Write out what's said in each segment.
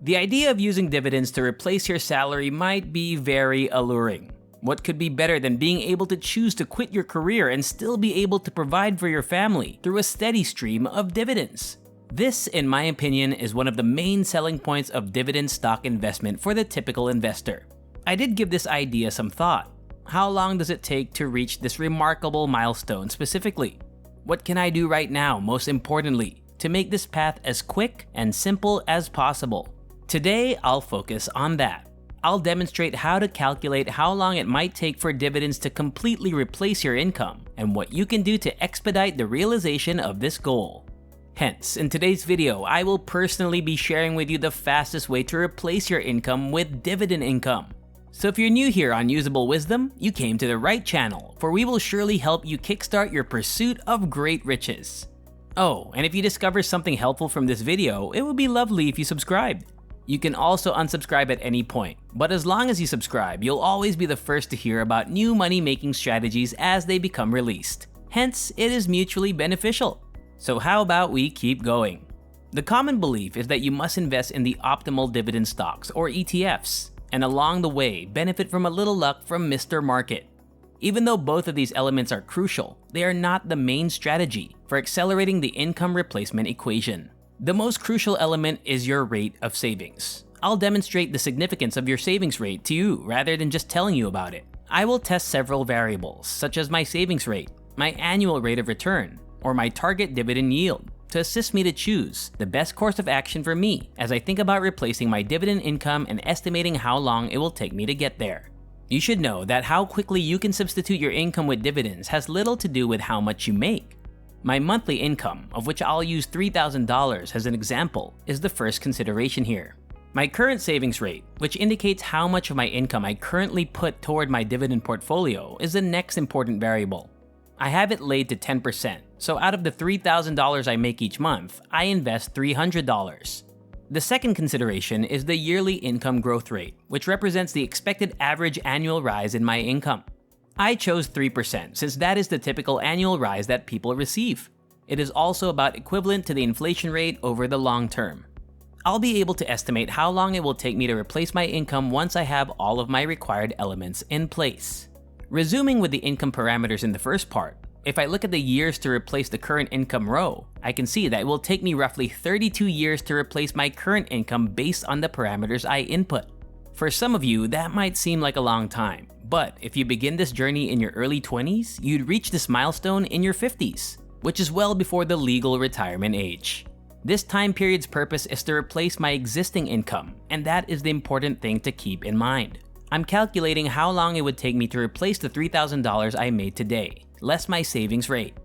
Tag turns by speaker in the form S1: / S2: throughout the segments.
S1: The idea of using dividends to replace your salary might be very alluring. What could be better than being able to choose to quit your career and still be able to provide for your family through a steady stream of dividends? This, in my opinion, is one of the main selling points of dividend stock investment for the typical investor. I did give this idea some thought. How long does it take to reach this remarkable milestone specifically? What can I do right now, most importantly, to make this path as quick and simple as possible? Today, I'll focus on that. I'll demonstrate how to calculate how long it might take for dividends to completely replace your income and what you can do to expedite the realization of this goal. Hence, in today's video, I will personally be sharing with you the fastest way to replace your income with dividend income. So if you're new here on Usable Wisdom, you came to the right channel, for we will surely help you kickstart your pursuit of great riches. Oh, and if you discover something helpful from this video, it would be lovely if you subscribed. You can also unsubscribe at any point, but as long as you subscribe, you'll always be the first to hear about new money-making strategies as they become released. Hence, it is mutually beneficial. So how about we keep going? The common belief is that you must invest in the optimal dividend stocks, or ETFs, and along the way, benefit from a little luck from Mr. Market. Even though both of these elements are crucial, they are not the main strategy for accelerating the income replacement equation. The most crucial element is your rate of savings. I'll demonstrate the significance of your savings rate to you rather than just telling you about it. I will test several variables, such as my savings rate, my annual rate of return, or my target dividend yield, to assist me to choose the best course of action for me as I think about replacing my dividend income and estimating how long it will take me to get there. You should know that how quickly you can substitute your income with dividends has little to do with how much you make. My monthly income, of which I'll use $3,000 as an example, is the first consideration here. My current savings rate, which indicates how much of my income I currently put toward my dividend portfolio, is the next important variable. I have it laid to 10%, so out of the $3,000 I make each month, I invest $300. The second consideration is the yearly income growth rate, which represents the expected average annual rise in my income. I chose 3% since that is the typical annual rise that people receive. It is also about equivalent to the inflation rate over the long term. I'll be able to estimate how long it will take me to replace my income once I have all of my required elements in place. Resuming with the income parameters in the first part, if I look at the years to replace the current income row, I can see that it will take me roughly 32 years to replace my current income based on the parameters I input. For some of you, that might seem like a long time, but if you begin this journey in your early 20s, you'd reach this milestone in your 50s, which is well before the legal retirement age. This time period's purpose is to replace my existing income, and that is the important thing to keep in mind. I'm calculating how long it would take me to replace the $3,000 I made today, less my savings rate.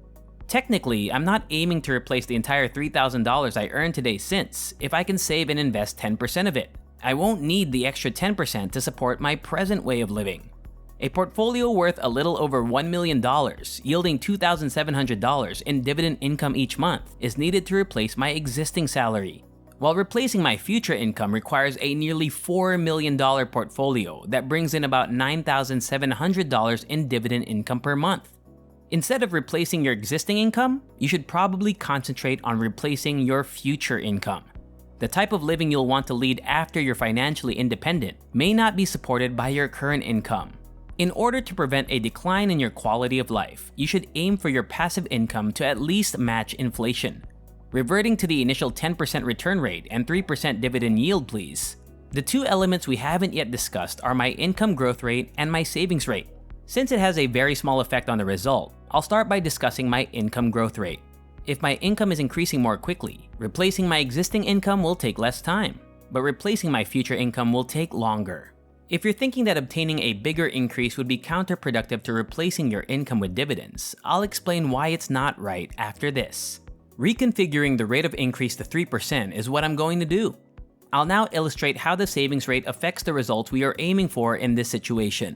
S1: Technically, I'm not aiming to replace the entire $3,000 I earned today since, if I can save and invest 10% of it, I won't need the extra 10% to support my present way of living. A portfolio worth a little over $1 million, yielding $2,700 in dividend income each month, is needed to replace my existing salary, while replacing my future income requires a nearly $4 million portfolio that brings in about $9,700 in dividend income per month. Instead of replacing your existing income, you should probably concentrate on replacing your future income. The type of living you'll want to lead after you're financially independent may not be supported by your current income. In order to prevent a decline in your quality of life, you should aim for your passive income to at least match inflation. Reverting to the initial 10% return rate and 3% dividend yield, please. The two elements we haven't yet discussed are my income growth rate and my savings rate. Since it has a very small effect on the result, I'll start by discussing my income growth rate. If my income is increasing more quickly, replacing my existing income will take less time, but replacing my future income will take longer. If you're thinking that obtaining a bigger increase would be counterproductive to replacing your income with dividends, I'll explain why it's not right after this. Reconfiguring the rate of increase to 3% is what I'm going to do. I'll now illustrate how the savings rate affects the results we are aiming for in this situation.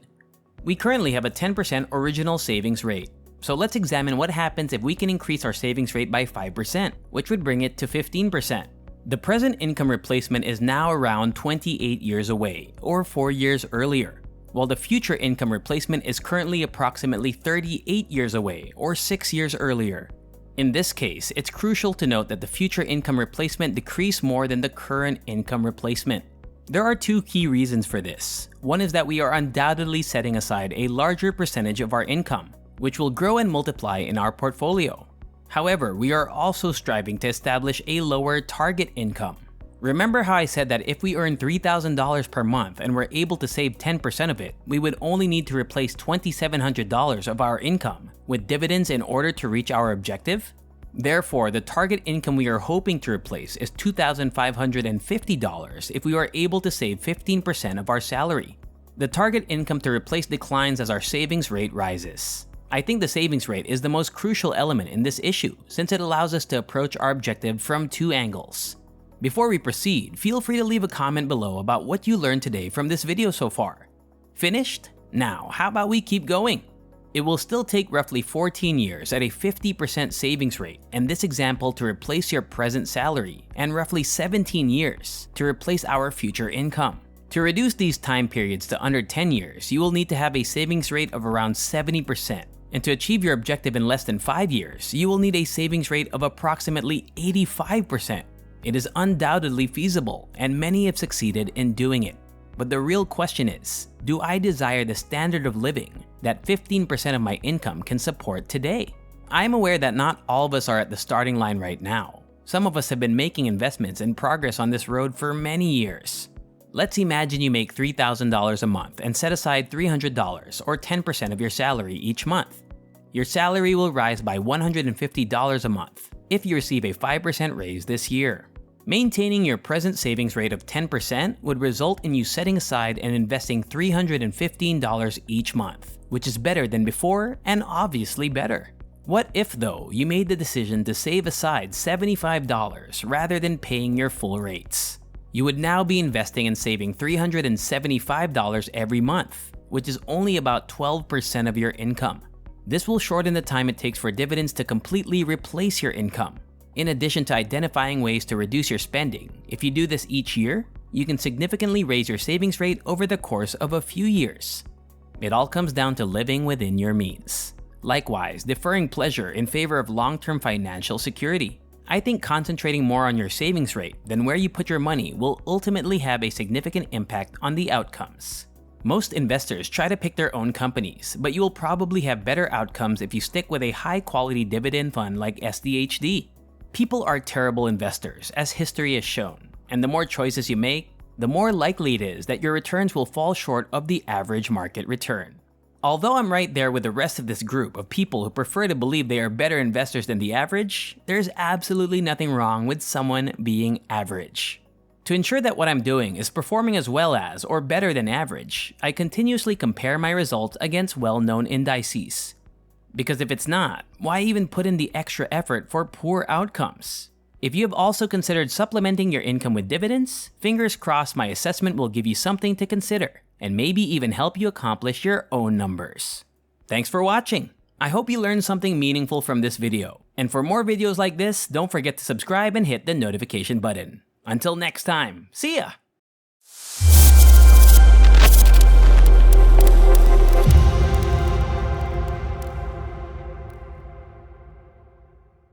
S1: We currently have a 10% original savings rate. So let's examine what happens if we can increase our savings rate by 5%, which would bring it to 15%. The present income replacement is now around 28 years away, or 4 years earlier, while the future income replacement is currently approximately 38 years away, or 6 years earlier. In this case, it's crucial to note that the future income replacement decreased more than the current income replacement. There are two key reasons for this. One is that we are undoubtedly setting aside a larger percentage of our income, which will grow and multiply in our portfolio. However, we are also striving to establish a lower target income. Remember how I said that if we earn $3,000 per month and were able to save 10% of it, we would only need to replace $2,700 of our income with dividends in order to reach our objective? Therefore, the target income we are hoping to replace is $2,550 if we are able to save 15% of our salary. The target income to replace declines as our savings rate rises. I think the savings rate is the most crucial element in this issue since it allows us to approach our objective from two angles. Before we proceed, feel free to leave a comment below about what you learned today from this video so far. Finished? Now, how about we keep going? It will still take roughly 14 years at a 50% savings rate in this example to replace your present salary, and roughly 17 years to replace our future income. To reduce these time periods to under 10 years, you will need to have a savings rate of around 70%. And to achieve your objective in less than 5 years, you will need a savings rate of approximately 85%. It is undoubtedly feasible, and many have succeeded in doing it. But the real question is, do I desire the standard of living that 15% of my income can support today? I am aware that not all of us are at the starting line right now. Some of us have been making investments and progress on this road for many years. Let's imagine you make $3,000 a month and set aside $300 or 10% of your salary each month. Your salary will rise by $150 a month if you receive a 5% raise this year. Maintaining your present savings rate of 10% would result in you setting aside and investing $315 each month, which is better than before and obviously better. What if, though, you made the decision to save aside $75 rather than paying your full rates? You would now be investing and saving $375 every month, which is only about 12% of your income. This will shorten the time it takes for dividends to completely replace your income. In addition to identifying ways to reduce your spending, if you do this each year, you can significantly raise your savings rate over the course of a few years. It all comes down to living within your means. Likewise, deferring pleasure in favor of long-term financial security. I think concentrating more on your savings rate than where you put your money will ultimately have a significant impact on the outcomes. Most investors try to pick their own companies, but you will probably have better outcomes if you stick with a high-quality dividend fund like SDHD. People are terrible investors, as history has shown, and the more choices you make, the more likely it is that your returns will fall short of the average market return. Although I'm right there with the rest of this group of people who prefer to believe they are better investors than the average, there's absolutely nothing wrong with someone being average. To ensure that what I'm doing is performing as well as or better than average, I continuously compare my results against well-known indices. Because if it's not, why even put in the extra effort for poor outcomes? If you have also considered supplementing your income with dividends, fingers crossed my assessment will give you something to consider, and maybe even help you accomplish your own numbers. Thanks for watching! I hope you learned something meaningful from this video, and for more videos like this, don't forget to subscribe and hit the notification button. Until next time, see ya!